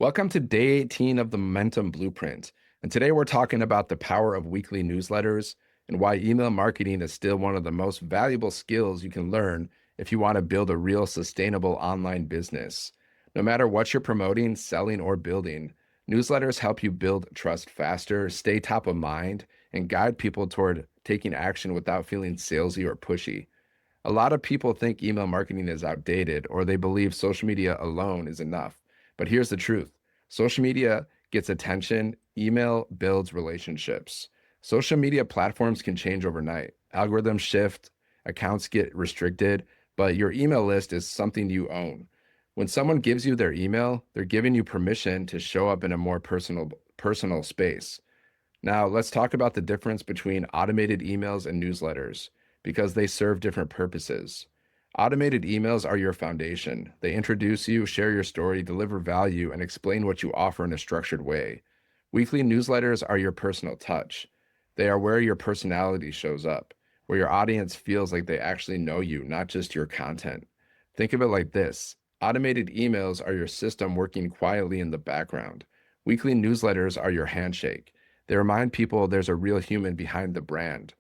Welcome to day 18 of the Momentum Blueprint. And today we're talking about the power of weekly newsletters and why email marketing is still one of the most valuable skills you can learn if you want to build a real sustainable online business. No matter what you're promoting, selling, or building, newsletters help you build trust faster, stay top of mind, and guide people toward taking action without feeling salesy or pushy. A lot of people think email marketing is outdated or they believe social media alone is enough. But here's the truth. Social media gets attention, email builds relationships. Social media platforms can change overnight. Algorithms shift, accounts get restricted, but your email list is something you own. When someone gives you their email, they're giving you permission to show up in a more personal space. Now, let's talk about the difference between automated emails and newsletters because they serve different purposes. Automated emails are your foundation. They introduce you, share your story, deliver value, and explain what you offer in a structured way. Weekly newsletters are your personal touch. They are where your personality shows up, where your audience feels like they actually know you, not just your content. Think of it like this. Automated emails are your system working quietly in the background. Weekly newsletters are your handshake. They remind people there's a real human behind the brand.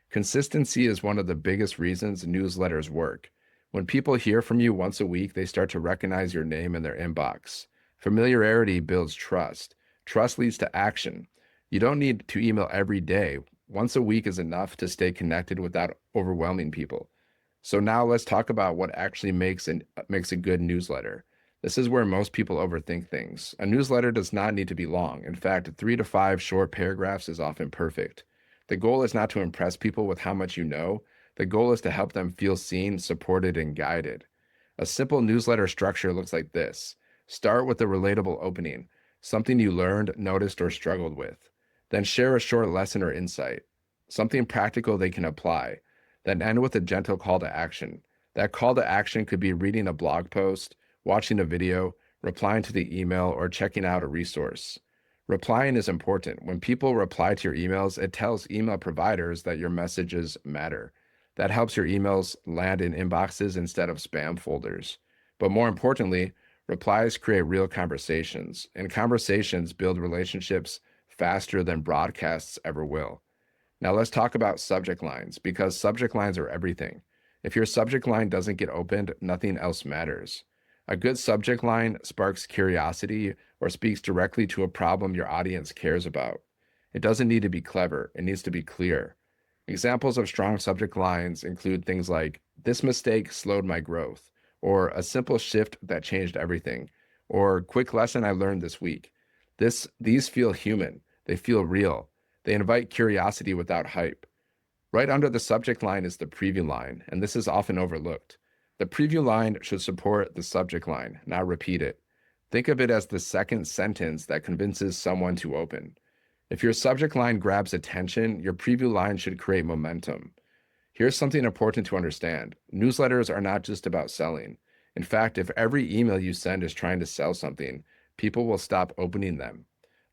Consistency is one of the biggest reasons newsletters work. When people hear from you once a week, they start to recognize your name in their inbox. Familiarity builds trust. Trust leads to action. You don't need to email every day. Once a week is enough to stay connected without overwhelming people. So now let's talk about what actually makes a good newsletter. This is where most people overthink things. A newsletter does not need to be long. In fact, 3 to 5 short paragraphs is often perfect. The goal is not to impress people with how much you know. The goal is to help them feel seen, supported, and guided. A simple newsletter structure looks like this. Start with a relatable opening, something you learned, noticed, or struggled with. Then share a short lesson or insight, something practical they can apply. Then end with a gentle call to action. That call to action could be reading a blog post, watching a video, replying to the email, or checking out a resource. Replying is important. When people reply to your emails, it tells email providers that your messages matter. That helps your emails land in inboxes instead of spam folders. But more importantly, replies create real conversations, and conversations build relationships faster than broadcasts ever will. Now let's talk about subject lines because subject lines are everything. If your subject line doesn't get opened, nothing else matters. A good subject line sparks curiosity or speaks directly to a problem your audience cares about. It doesn't need to be clever, it needs to be clear. Examples of strong subject lines include things like, "This mistake slowed my growth," or "A simple shift that changed everything," or "Quick lesson I learned this week." These feel human, they feel real, they invite curiosity without hype. Right under the subject line is the preview line, and this is often overlooked. The preview line should support the subject line, not repeat it. Think of it as the second sentence that convinces someone to open. If your subject line grabs attention, your preview line should create momentum. Here's something important to understand. Newsletters are not just about selling. In fact, if every email you send is trying to sell something, people will stop opening them.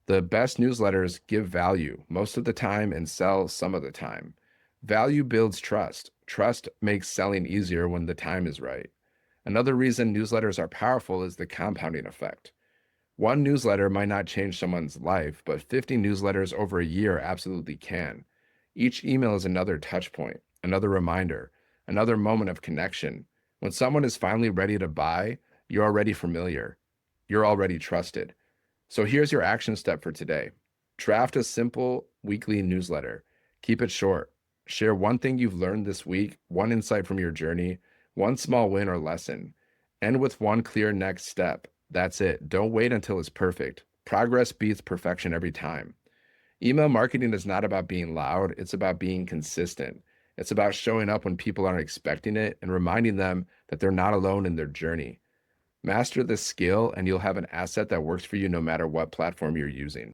The best newsletters give value most of the time and sell some of the time. Value builds trust. Trust makes selling easier when the time is right. Another reason newsletters are powerful is the compounding effect. One newsletter might not change someone's life, but 50 newsletters over a year absolutely can. Each email is another touch point, another reminder, another moment of connection. When someone is finally ready to buy, you're already familiar. You're already trusted. So here's your action step for today. Draft a simple weekly newsletter. Keep it short. Share one thing you've learned this week, one insight from your journey, one small win or lesson. End with one clear next step. That's it. Don't wait until it's perfect. Progress beats perfection every time. Email marketing is not about being loud. It's about being consistent. It's about showing up when people aren't expecting it and reminding them that they're not alone in their journey. Master this skill and you'll have an asset that works for you no matter what platform you're using.